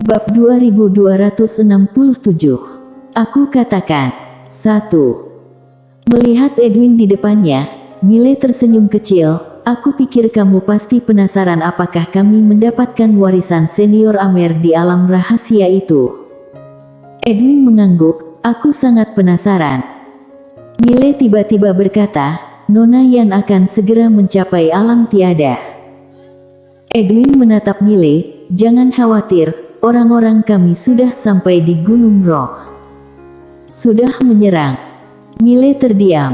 Bab 2267. Aku katakan. 1. Melihat Edwin di depannya, Mile tersenyum kecil. Aku pikir kamu pasti penasaran apakah kami mendapatkan warisan senior Amer di alam rahasia itu. Edwin mengangguk. Aku sangat penasaran. Mile tiba-tiba berkata, Nona Yan akan segera mencapai alam tiada. Edwin menatap Mile. Jangan khawatir, orang-orang kami sudah sampai di Gunung Roh. Sudah menyerang. Mile terdiam.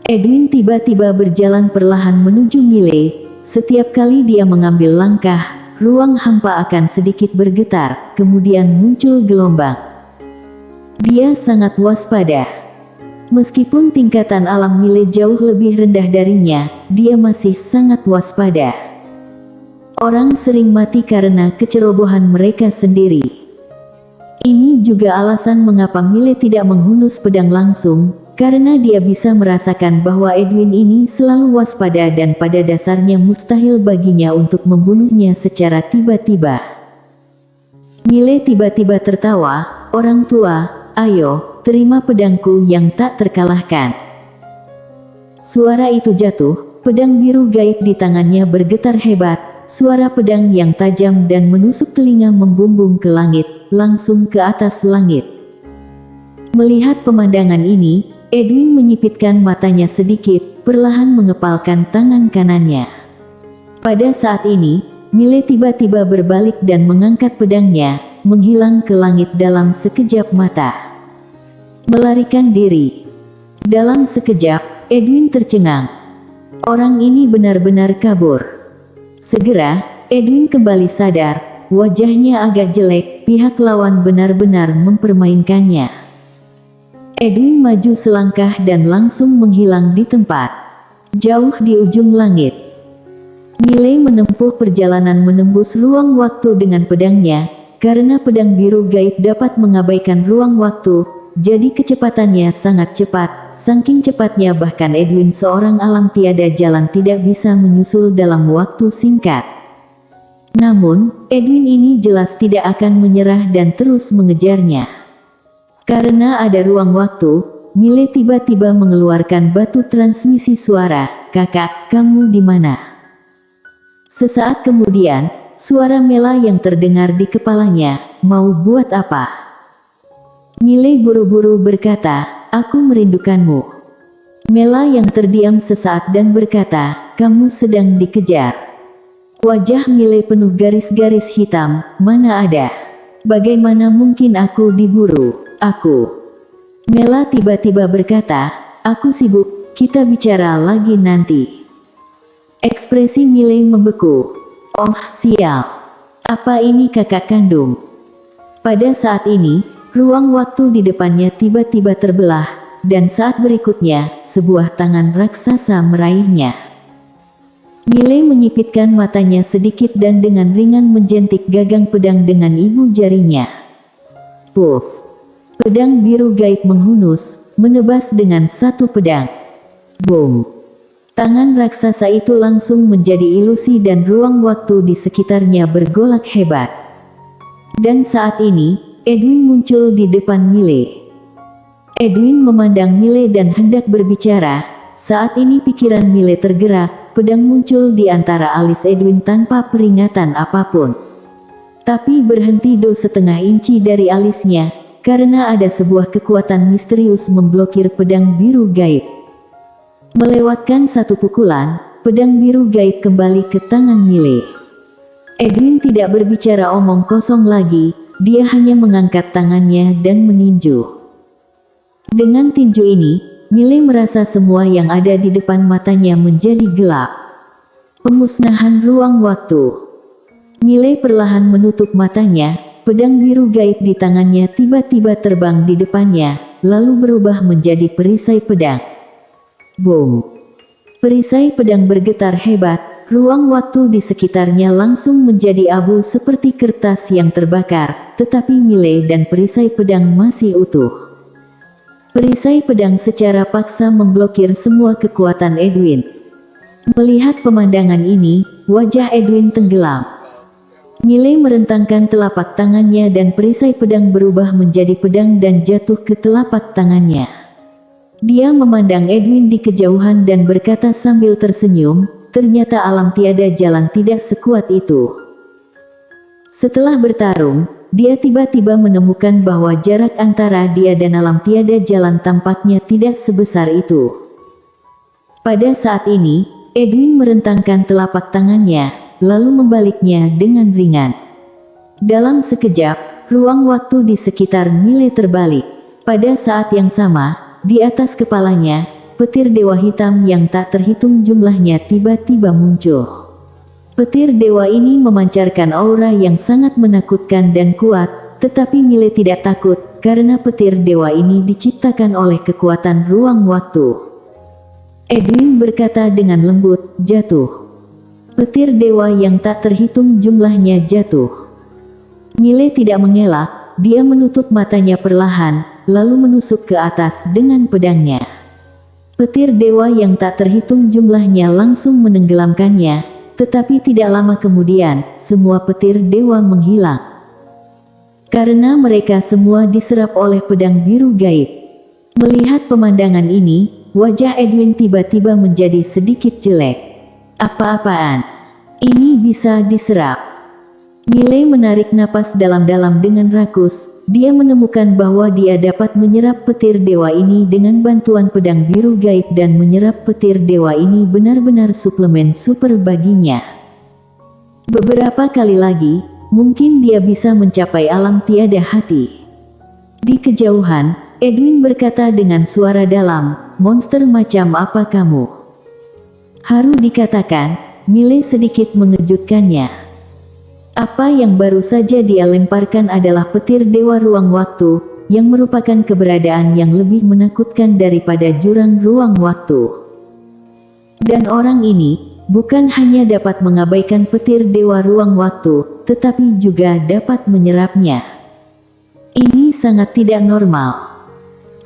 Edwin tiba-tiba berjalan perlahan menuju Mile. Setiap kali dia mengambil langkah, ruang hampa akan sedikit bergetar, kemudian muncul gelombang. Dia sangat waspada. Meskipun tingkatan alam Mile jauh lebih rendah darinya, dia masih sangat waspada. Orang sering mati karena kecerobohan mereka sendiri. Ini juga alasan mengapa Mile tidak menghunus pedang langsung, karena dia bisa merasakan bahwa Edwin ini selalu waspada dan pada dasarnya mustahil baginya untuk membunuhnya secara tiba-tiba. Mile tiba-tiba tertawa, orang tua, ayo, terima pedangku yang tak terkalahkan. Suara itu jatuh, pedang biru gaib di tangannya bergetar hebat. Suara pedang yang tajam dan menusuk telinga membumbung ke langit, langsung ke atas langit. Melihat pemandangan ini, Edwin menyipitkan matanya sedikit, perlahan mengepalkan tangan kanannya. Pada saat ini, Mile tiba-tiba berbalik dan mengangkat pedangnya, menghilang ke langit dalam sekejap mata. Melarikan diri. Dalam sekejap, Edwin tercengang. Orang ini benar-benar kabur. Segera, Edwin kembali sadar, wajahnya agak jelek, pihak lawan benar-benar mempermainkannya. Edwin maju selangkah dan langsung menghilang di tempat. Jauh di ujung langit. Mile menempuh perjalanan menembus ruang waktu dengan pedangnya, karena pedang biru gaib dapat mengabaikan ruang waktu, jadi kecepatannya sangat cepat. Saking cepatnya bahkan Edwin seorang alam tiada jalan tidak bisa menyusul dalam waktu singkat. Namun, Edwin ini jelas tidak akan menyerah dan terus mengejarnya. Karena ada ruang waktu, Mile tiba-tiba mengeluarkan batu transmisi suara. Kakak, kamu di mana? Sesaat kemudian, suara Mela yang terdengar di kepalanya, mau buat apa? Mile buru-buru berkata, aku merindukanmu. Mela yang terdiam sesaat dan berkata, kamu sedang dikejar. Wajah Mile penuh garis-garis hitam, mana ada? Bagaimana mungkin aku diburu? Aku. Mela tiba-tiba berkata, aku sibuk, kita bicara lagi nanti. Ekspresi Mile membeku. Oh sial. Apa ini kakak kandung? Pada saat ini, ruang waktu di depannya tiba-tiba terbelah, dan saat berikutnya, sebuah tangan raksasa meraihnya. Mile menyipitkan matanya sedikit dan dengan ringan menjentik gagang pedang dengan ibu jarinya. Puff! Pedang biru gaib menghunus, menebas dengan satu pedang. Boom! Tangan raksasa itu langsung menjadi ilusi dan ruang waktu di sekitarnya bergolak hebat. Dan saat ini, Edwin muncul di depan Mile. Edwin memandang Mile dan hendak berbicara. Saat ini pikiran Mile tergerak, pedang muncul di antara alis Edwin tanpa peringatan apapun. Tapi berhenti setengah inci dari alisnya, karena ada sebuah kekuatan misterius memblokir pedang biru gaib. Melewatkan satu pukulan, pedang biru gaib kembali ke tangan Mile. Edwin tidak berbicara omong kosong lagi. Dia hanya mengangkat tangannya dan meninju. Dengan tinju ini, Mile merasa semua yang ada di depan matanya menjadi gelap. Pemusnahan ruang waktu. Mile perlahan menutup matanya, pedang biru gaib di tangannya tiba-tiba terbang di depannya, lalu berubah menjadi perisai pedang. Boom! Perisai pedang bergetar hebat. Ruang waktu di sekitarnya langsung menjadi abu seperti kertas yang terbakar, tetapi Mile dan perisai pedang masih utuh. Perisai pedang secara paksa memblokir semua kekuatan Edwin. Melihat pemandangan ini, wajah Edwin tenggelam. Mile merentangkan telapak tangannya dan perisai pedang berubah menjadi pedang dan jatuh ke telapak tangannya. Dia memandang Edwin di kejauhan dan berkata sambil tersenyum, ternyata alam tiada jalan tidak sekuat itu. Setelah bertarung, dia tiba-tiba menemukan bahwa jarak antara dia dan alam tiada jalan tampaknya tidak sebesar itu. Pada saat ini, Edwin merentangkan telapak tangannya, lalu membaliknya dengan ringan. Dalam sekejap, ruang waktu di sekitar Mile terbalik. Pada saat yang sama, di atas kepalanya, petir dewa hitam yang tak terhitung jumlahnya tiba-tiba muncul. Petir dewa ini memancarkan aura yang sangat menakutkan dan kuat, tetapi Mile tidak takut, karena petir dewa ini diciptakan oleh kekuatan ruang waktu. Edwin berkata dengan lembut, "Jatuh." Petir dewa yang tak terhitung jumlahnya jatuh. Mile tidak mengelak, dia menutup matanya perlahan, lalu menusuk ke atas dengan pedangnya. Petir dewa yang tak terhitung jumlahnya langsung menenggelamkannya, tetapi tidak lama kemudian, semua petir dewa menghilang. Karena mereka semua diserap oleh pedang biru gaib. Melihat pemandangan ini, wajah Edwin tiba-tiba menjadi sedikit jelek. Apa-apaan? Ini bisa diserap. Mile menarik napas dalam-dalam dengan rakus. Dia menemukan bahwa dia dapat menyerap petir dewa ini dengan bantuan pedang biru gaib dan menyerap petir dewa ini benar-benar suplemen super baginya. Beberapa kali lagi, mungkin dia bisa mencapai alam tiada hati. Di kejauhan, Edwin berkata dengan suara dalam, "Monster macam apa kamu?" Haru dikatakan, Mile sedikit mengejutkannya. Apa yang baru saja dia lemparkan adalah petir dewa ruang waktu, yang merupakan keberadaan yang lebih menakutkan daripada jurang ruang waktu. Dan orang ini, bukan hanya dapat mengabaikan petir dewa ruang waktu, tetapi juga dapat menyerapnya. Ini sangat tidak normal.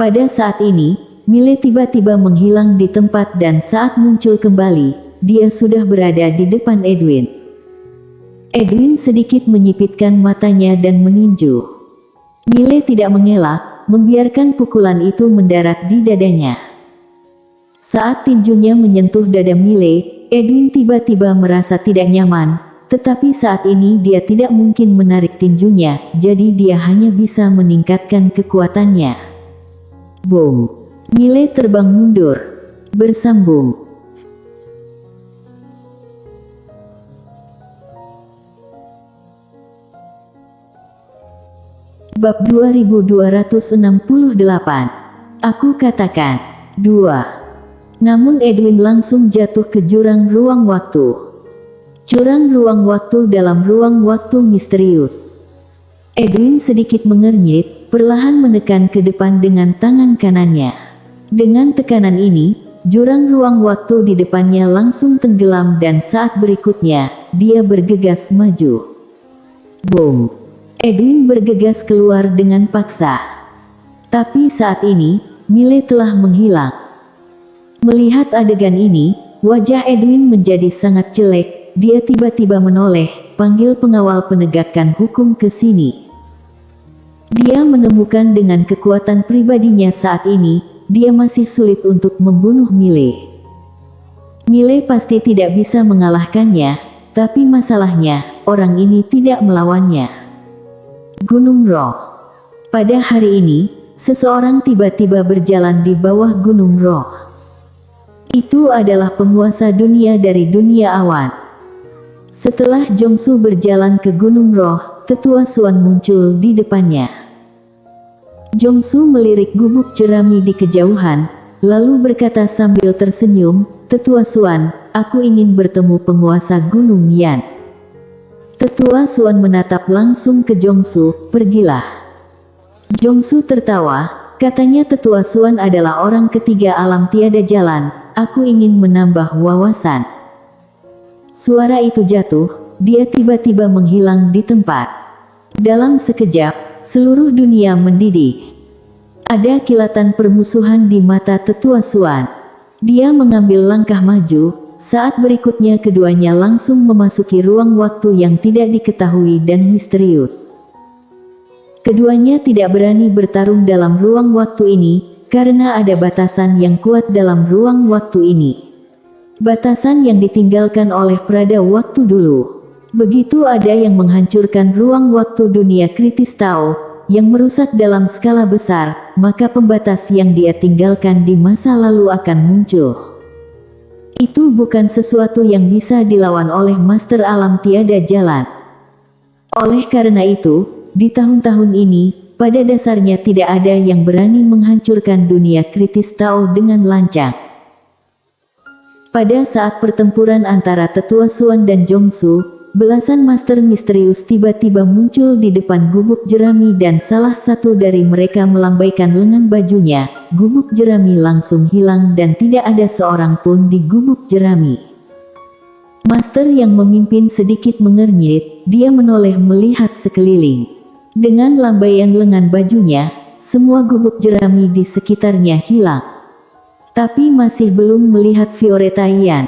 Pada saat ini, Mile tiba-tiba menghilang di tempat dan saat muncul kembali, dia sudah berada di depan Edwin. Edwin sedikit menyipitkan matanya dan meninju. Mile tidak mengelak, membiarkan pukulan itu mendarat di dadanya. Saat tinjunya menyentuh dada Mile, Edwin tiba-tiba merasa tidak nyaman, tetapi saat ini dia tidak mungkin menarik tinjunya, jadi dia hanya bisa meningkatkan kekuatannya. Boom! Mile terbang mundur. Bersambung. Bab 2268. Aku katakan. 2. Namun Edwin langsung jatuh ke jurang ruang waktu. Jurang ruang waktu dalam ruang waktu misterius. Edwin sedikit mengernyit, perlahan menekan ke depan dengan tangan kanannya. Dengan tekanan ini, jurang ruang waktu di depannya langsung tenggelam dan saat berikutnya, dia bergegas maju. Boom! Edwin bergegas keluar dengan paksa. Tapi saat ini, Mile telah menghilang. Melihat adegan ini, wajah Edwin menjadi sangat jelek. Dia tiba-tiba menoleh, panggil pengawal penegakan hukum ke sini. Dia menemukan dengan kekuatan pribadinya saat ini, dia masih sulit untuk membunuh Mile. Mile pasti tidak bisa mengalahkannya, tapi masalahnya, orang ini tidak melawannya. Gunung Roh. Pada hari ini, seseorang tiba-tiba berjalan di bawah Gunung Roh. Itu adalah penguasa dunia dari dunia awan. Setelah Jongsu berjalan ke Gunung Roh, Tetua Suan muncul di depannya. Jongsu melirik gubuk jerami di kejauhan, lalu berkata sambil tersenyum, "Tetua Suan, aku ingin bertemu penguasa Gunung Yan." Tetua Suan menatap langsung ke Jongsu, "Pergilah." Jongsu tertawa, katanya Tetua Suan adalah orang ketiga alam tiada jalan, aku ingin menambah wawasan. Suara itu jatuh, dia tiba-tiba menghilang di tempat. Dalam sekejap, seluruh dunia mendidih. Ada kilatan permusuhan di mata Tetua Suan. Dia mengambil langkah maju, saat berikutnya keduanya langsung memasuki ruang waktu yang tidak diketahui dan misterius. Keduanya tidak berani bertarung dalam ruang waktu ini, karena ada batasan yang kuat dalam ruang waktu ini. Batasan yang ditinggalkan oleh Prada waktu dulu. Begitu ada yang menghancurkan ruang waktu dunia kritis Tao, yang merusak dalam skala besar, maka pembatas yang dia tinggalkan di masa lalu akan muncul. Itu bukan sesuatu yang bisa dilawan oleh Master Alam Tiada Jalan. Oleh karena itu, di tahun-tahun ini, pada dasarnya tidak ada yang berani menghancurkan dunia kritis Tao dengan lancang. Pada saat pertempuran antara Tetua Xuan dan Zhongsu, belasan master misterius tiba-tiba muncul di depan gubuk jerami dan salah satu dari mereka melambaikan lengan bajunya. Gubuk jerami langsung hilang dan tidak ada seorang pun di gubuk jerami. Master yang memimpin sedikit mengernyit, dia menoleh melihat sekeliling. Dengan lambaian lengan bajunya, semua gubuk jerami di sekitarnya hilang. Tapi masih belum melihat Violeta Yan.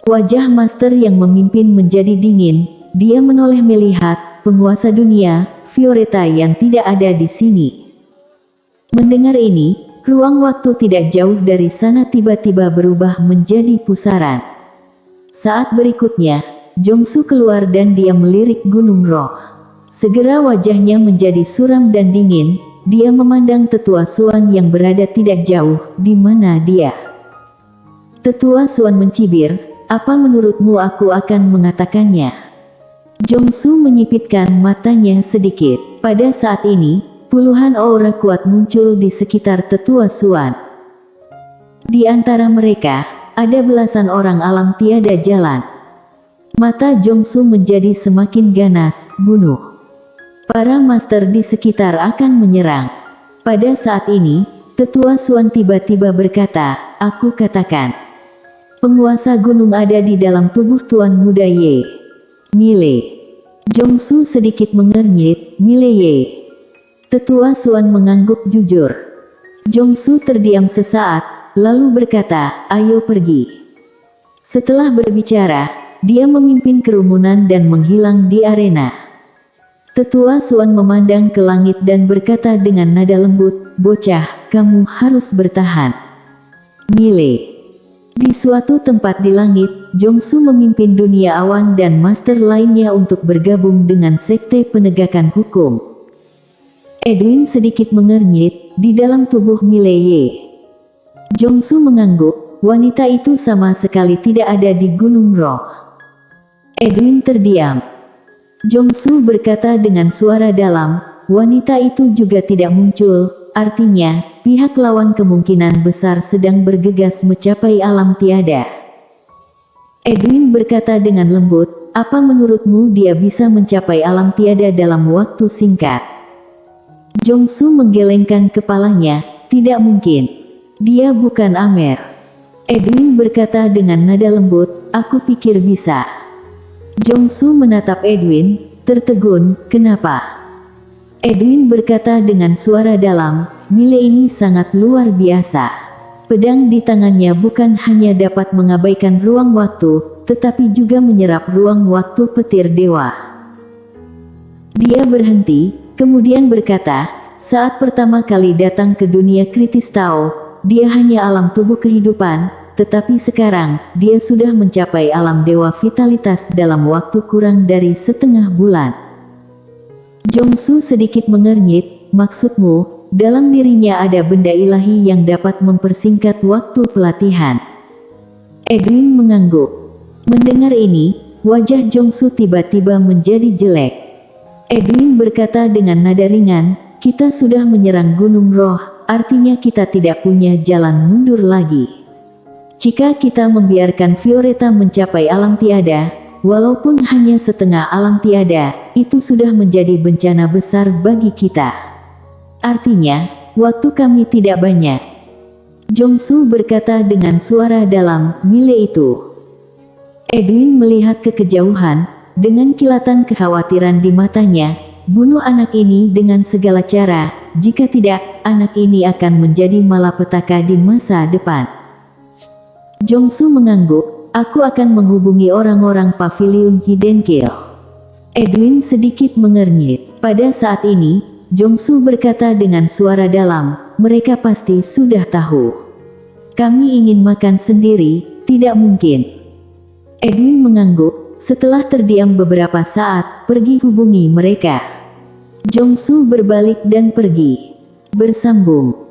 Wajah Master yang memimpin menjadi dingin, dia menoleh melihat penguasa dunia, Violeta Yan tidak ada di sini. Mendengar ini, ruang waktu tidak jauh dari sana tiba-tiba berubah menjadi pusaran. Saat berikutnya, Zhongsu keluar dan dia melirik Gunung Roh. Segera wajahnya menjadi suram dan dingin, dia memandang Tetua Xuan yang berada tidak jauh, di mana dia. Tetua Xuan mencibir, apa menurutmu aku akan mengatakannya? Zhongsu menyipitkan matanya sedikit. Pada saat ini, puluhan aura kuat muncul di sekitar Tetua Xuan. Di antara mereka, ada belasan orang alam tiada jalan. Mata Zhongsu menjadi semakin ganas, bunuh. Para master di sekitar akan menyerang. Pada saat ini, Tetua Xuan tiba-tiba berkata, aku katakan. Penguasa gunung ada di dalam tubuh Tuan Muda Ye. Mile. Zhongsu sedikit mengernyit, Mile Ye. Tetua Xuan mengangguk jujur. Zhongsu terdiam sesaat, lalu berkata, ayo pergi. Setelah berbicara, dia memimpin kerumunan dan menghilang di arena. Tetua Xuan memandang ke langit dan berkata dengan nada lembut, bocah, kamu harus bertahan. Mile. Di suatu tempat di langit, Zhongsu memimpin dunia awan dan master lainnya untuk bergabung dengan sekte penegakan hukum. Edwin sedikit mengernyit, di dalam tubuh Mile Ye. Zhongsu mengangguk, wanita itu sama sekali tidak ada di Gunung Roh. Edwin terdiam. Zhongsu berkata dengan suara dalam, wanita itu juga tidak muncul, artinya, pihak lawan kemungkinan besar sedang bergegas mencapai alam tiada. Edwin berkata dengan lembut, apa menurutmu dia bisa mencapai alam tiada dalam waktu singkat? Zhongsu menggelengkan kepalanya, tidak mungkin. Dia bukan Amer. Edwin berkata dengan nada lembut, aku pikir bisa. Zhongsu menatap Edwin, tertegun, kenapa? Edwin berkata dengan suara dalam, Mile ini sangat luar biasa. Pedang di tangannya bukan hanya dapat mengabaikan ruang waktu, tetapi juga menyerap ruang waktu petir dewa. Dia berhenti, kemudian berkata, saat pertama kali datang ke dunia kritis Tao, dia hanya alam tubuh kehidupan, tetapi sekarang, dia sudah mencapai alam dewa vitalitas dalam waktu kurang dari setengah bulan. Zhongsu sedikit mengernyit, maksudmu, dalam dirinya ada benda ilahi yang dapat mempersingkat waktu pelatihan. Edwin mengangguk. Mendengar ini, wajah Zhongsu tiba-tiba menjadi jelek. Edwin berkata dengan nada ringan, kita sudah menyerang Gunung Roh, artinya kita tidak punya jalan mundur lagi. Jika kita membiarkan Violeta mencapai alam tiada, walaupun hanya setengah alam tiada, itu sudah menjadi bencana besar bagi kita. Artinya, waktu kami tidak banyak. Zhongsu berkata dengan suara dalam, Mile itu. Edwin melihat ke kejauhan, dengan kilatan kekhawatiran di matanya, bunuh anak ini dengan segala cara, jika tidak, anak ini akan menjadi malapetaka di masa depan. Zhongsu mengangguk, Aku akan menghubungi orang-orang Paviliun Hidden Kill. Edwin sedikit mengernyit. Pada saat ini, Jongsu berkata dengan suara dalam, mereka pasti sudah tahu. Kami ingin makan sendiri, tidak mungkin. Edwin mengangguk, setelah terdiam beberapa saat, pergi hubungi mereka. Jongsu berbalik dan pergi. Bersambung.